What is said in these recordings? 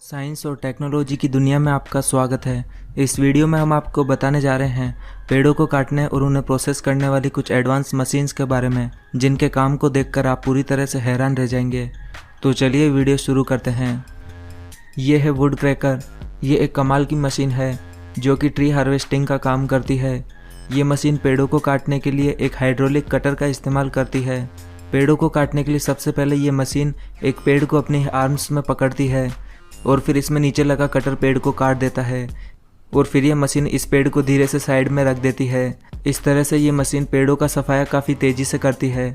Science और technology की दुनिया में आपका स्वागत है। इस वीडियो में हम आपको बताने जा रहे हैं पेड़ों को काटने और उन्हें प्रोसेस करने वाली कुछ एडवांस मशीन्स के बारे में, जिनके काम को देखकर आप पूरी तरह से हैरान रह जाएंगे। तो चलिए वीडियो शुरू करते हैं। ये है वुड क्रैकर। ये एक कमाल की मशीन है जो कि ट्री हार्वेस्टिंग का काम करती है। ये मशीन पेड़ों को काटने के लिए एक हाइड्रोलिक कटर का इस्तेमाल करती है। पेड़ों को काटने के लिए सबसे पहले ये मशीन एक पेड़ को अपनी आर्म्स में पकड़ती है और फिर इसमें नीचे लगा कटर पेड़ को काट देता है और फिर यह मशीन इस पेड़ को धीरे से साइड में रख देती है। इस तरह से ये मशीन पेड़ों का सफाया काफ़ी तेज़ी से करती है।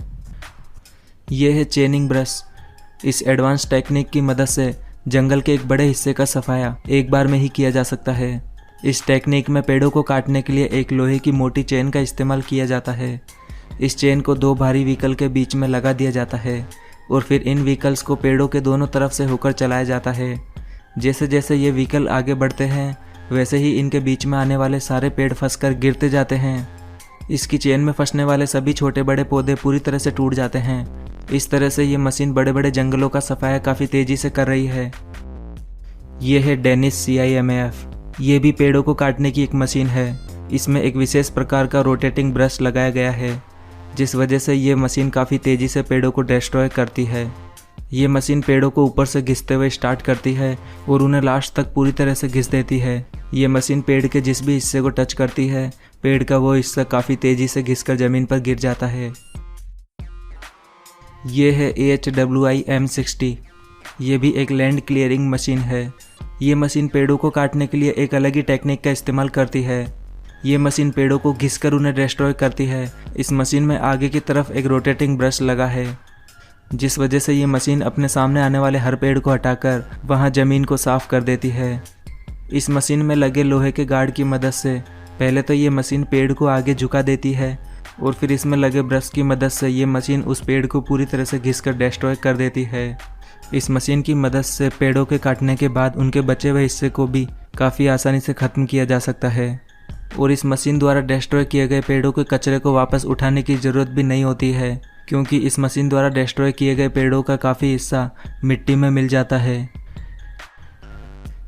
ये है चेनिंग ब्रश। इस एडवांस टेक्निक की मदद से जंगल के एक बड़े हिस्से का सफाया एक बार में ही किया जा सकता है। इस टेक्निक में पेड़ों को काटने के लिए एक लोहे की मोटी चेन का इस्तेमाल किया जाता है। इस चेन को दो भारी व्हीकल के बीच में लगा दिया जाता है और फिर इन व्हीकल्स को पेड़ों के दोनों तरफ से होकर चलाया जाता है। जैसे जैसे ये व्हीकल आगे बढ़ते हैं वैसे ही इनके बीच में आने वाले सारे पेड़ फंसकर गिरते जाते हैं। इसकी चेन में फंसने वाले सभी छोटे बड़े पौधे पूरी तरह से टूट जाते हैं। इस तरह से ये मशीन बड़े बड़े जंगलों का सफाया काफ़ी तेज़ी से कर रही है। ये है डेनिस CIMAF। ये भी पेड़ों को काटने की एक मशीन है। इसमें एक विशेष प्रकार का रोटेटिंग ब्रश लगाया गया है, जिस वजह से ये मशीन काफ़ी तेज़ी से पेड़ों को डिस्ट्रॉय करती है। ये मशीन पेड़ों को ऊपर से घिसते हुए स्टार्ट करती है और उन्हें लास्ट तक पूरी तरह से घिस देती है। ये मशीन पेड़ के जिस भी हिस्से को टच करती है, पेड़ का वो हिस्सा काफ़ी तेज़ी से घिसकर ज़मीन पर गिर जाता है। ये है AHWI M60। ये भी एक लैंड क्लियरिंग मशीन है। ये मशीन पेड़ों को काटने के लिए एक अलग ही टेक्निक का इस्तेमाल करती है। ये मशीन पेड़ों को घिसकर उन्हें डिस्ट्रॉय करती है। इस मशीन में आगे की तरफ एक रोटेटिंग ब्रश लगा है, जिस वजह से ये मशीन अपने सामने आने वाले हर पेड़ को हटाकर वहां ज़मीन को साफ कर देती है। इस मशीन में लगे लोहे के गार्ड की मदद से पहले तो ये मशीन पेड़ को आगे झुका देती है और फिर इसमें लगे ब्रश की मदद से ये मशीन उस पेड़ को पूरी तरह से घिसकर डिस्ट्रॉय कर देती है। इस मशीन की मदद से पेड़ों के काटने के बाद उनके बचे हुए हिस्से को भी काफ़ी आसानी से ख़त्म किया जा सकता है और इस मशीन द्वारा डिस्ट्रॉय किए गए पेड़ों के कचरे को वापस उठाने की ज़रूरत भी नहीं होती है, क्योंकि इस मशीन द्वारा डिस्ट्रॉय किए गए पेड़ों का काफ़ी हिस्सा मिट्टी में मिल जाता है।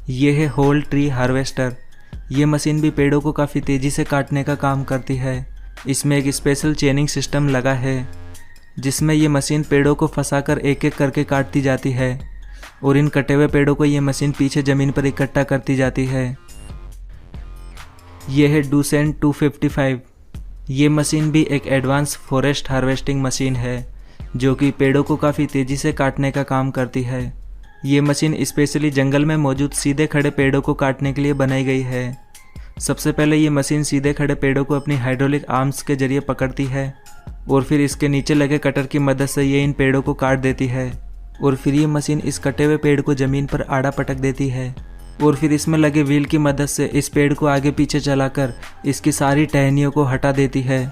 ये है होल ट्री हार्वेस्टर। ये मशीन भी पेड़ों को काफ़ी तेज़ी से काटने का काम करती है। इसमें एक स्पेशल चेनिंग सिस्टम लगा है, जिसमें ये मशीन पेड़ों को फंसाकर एक एक करके काटती जाती है और इन कटे हुए पेड़ों को ये मशीन पीछे ज़मीन पर इकट्ठा करती जाती है। ये है डूसेंट 255। ये मशीन भी एक एडवांस फॉरेस्ट हार्वेस्टिंग मशीन है, जो कि पेड़ों को काफ़ी तेज़ी से काटने का काम करती है। ये मशीन स्पेशली जंगल में मौजूद सीधे खड़े पेड़ों को काटने के लिए बनाई गई है। सबसे पहले ये मशीन सीधे खड़े पेड़ों को अपनी हाइड्रोलिक आर्म्स के जरिए पकड़ती है और फिर इसके नीचे लगे कटर की मदद से ये इन पेड़ों को काट देती है और फिर ये मशीन इस कटे हुए पेड़ को ज़मीन पर आड़ा पटक देती है और फिर इसमें लगे व्हील की मदद से इस पेड़ को आगे पीछे चलाकर इसकी सारी टहनियों को हटा देती है।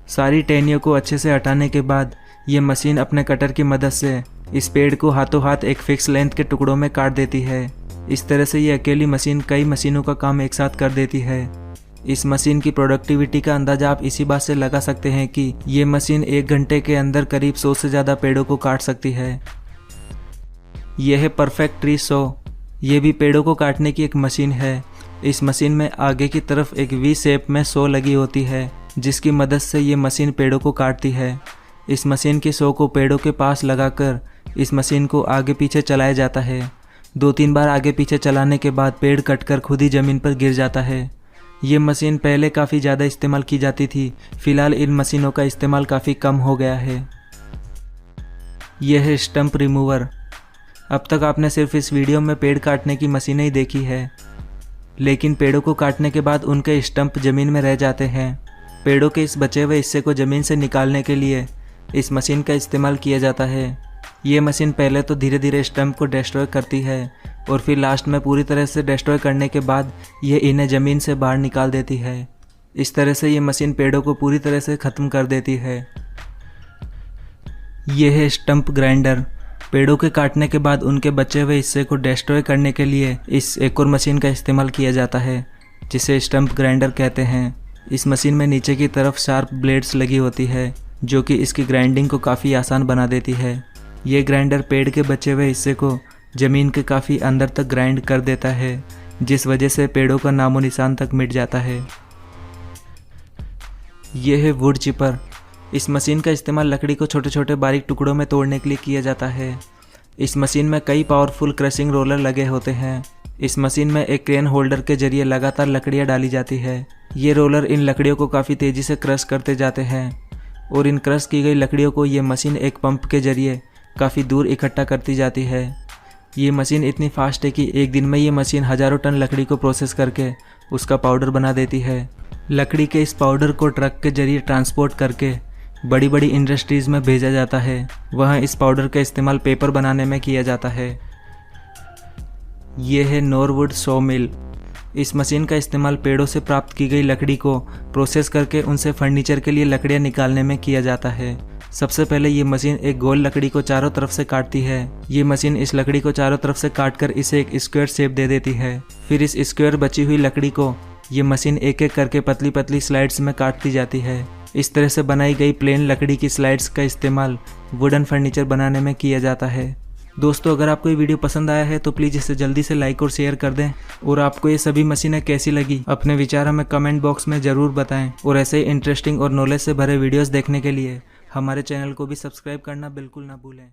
सारी टहनियों को अच्छे से हटाने के बाद ये मशीन अपने कटर की मदद से इस पेड़ को हाथों हाथ एक फिक्स लेंथ के टुकड़ों में काट देती है। इस तरह से ये अकेली मशीन कई मशीनों का काम एक साथ कर देती है। इस मशीन की प्रोडक्टिविटी का अंदाजा आप इसी बात से लगा सकते हैं कि ये मशीन 1 घंटे के अंदर करीब 100 से ज़्यादा पेड़ों को काट सकती है। यह है परफेक्ट ट्री सॉ। ये भी पेड़ों को काटने की एक मशीन है। इस मशीन में आगे की तरफ एक V शेप में सॉ लगी होती है, जिसकी मदद से ये मशीन पेड़ों को काटती है। इस मशीन की सॉ को पेड़ों के पास लगाकर इस मशीन को आगे पीछे चलाया जाता है। 2-3 बार आगे पीछे चलाने के बाद पेड़ कटकर खुद ही ज़मीन पर गिर जाता है। ये मशीन पहले काफ़ी ज़्यादा इस्तेमाल की जाती थी, फिलहाल इन मशीनों का इस्तेमाल काफ़ी कम हो गया है। यह है स्टंप रिमूवर। अब तक आपने सिर्फ इस वीडियो में पेड़ काटने की मशीनें ही देखी है, लेकिन पेड़ों को काटने के बाद उनके स्टंप ज़मीन में रह जाते हैं। पेड़ों के इस बचे हुए हिस्से को ज़मीन से निकालने के लिए इस मशीन का इस्तेमाल किया जाता है। ये मशीन पहले तो धीरे धीरे स्टंप को डिस्ट्रॉय करती है और फिर लास्ट में पूरी तरह से डिस्ट्रॉय करने के बाद ये इन्हें ज़मीन से बाहर निकाल देती है। इस तरह से ये मशीन पेड़ों को पूरी तरह से ख़त्म कर देती है। ये है स्टंप ग्राइंडर। पेड़ों के काटने के बाद उनके बचे हुए हिस्से को डिस्ट्रॉय करने के लिए इस एक और मशीन का इस्तेमाल किया जाता है, जिसे स्टंप ग्राइंडर कहते हैं। इस मशीन में नीचे की तरफ शार्प ब्लेड्स लगी होती है, जो कि इसकी ग्राइंडिंग को काफ़ी आसान बना देती है। ये ग्राइंडर पेड़ के बचे हुए हिस्से को ज़मीन के काफ़ी अंदर तक ग्राइंड कर देता है, जिस वजह से पेड़ों का नामो निशान तक मिट जाता है। यह है वुड चिपर। इस मशीन का इस्तेमाल लकड़ी को छोटे छोटे बारीक टुकड़ों में तोड़ने के लिए किया जाता है। इस मशीन में कई पावरफुल क्रशिंग रोलर लगे होते हैं। इस मशीन में एक क्रेन होल्डर के जरिए लगातार लकड़ियाँ डाली जाती है। ये रोलर इन लकड़ियों को काफ़ी तेज़ी से क्रश करते जाते हैं और इन क्रश की गई लकड़ियों को ये मशीन एक पंप के जरिए काफ़ी दूर इकट्ठा करती जाती है। ये मशीन इतनी फास्ट है कि एक दिन में ये मशीन हज़ारों टन लकड़ी को प्रोसेस करके उसका पाउडर बना देती है। लकड़ी के इस पाउडर को ट्रक के जरिए ट्रांसपोर्ट करके बड़ी बड़ी इंडस्ट्रीज़ में भेजा जाता है। वहाँ इस पाउडर का इस्तेमाल पेपर बनाने में किया जाता है। ये है नॉरवुड सॉ मिल। इस मशीन का इस्तेमाल पेड़ों से प्राप्त की गई लकड़ी को प्रोसेस करके उनसे फर्नीचर के लिए लकड़ियाँ निकालने में किया जाता है। सबसे पहले ये मशीन एक गोल लकड़ी को चारों तरफ से काटती है। ये मशीन इस लकड़ी को चारों तरफ से काटकर इसे एक स्क्वायर शेप दे देती है। फिर इस स्क्वायर बची हुई लकड़ी को ये मशीन एक एक करके पतली पतली स्लाइड्स में काटती जाती है। इस तरह से बनाई गई प्लेन लकड़ी की स्लाइड्स का इस्तेमाल वुडन फर्नीचर बनाने में किया जाता है। दोस्तों, अगर आपको ये वीडियो पसंद आया है तो प्लीज़ इसे जल्दी से लाइक और शेयर कर दें। और आपको ये सभी मशीनें कैसी लगी अपने विचार हमें कमेंट बॉक्स में ज़रूर बताएं। और ऐसे ही इंटरेस्टिंग और नॉलेज से भरे वीडियोस देखने के लिए हमारे चैनल को भी सब्सक्राइब करना बिल्कुल ना भूलें।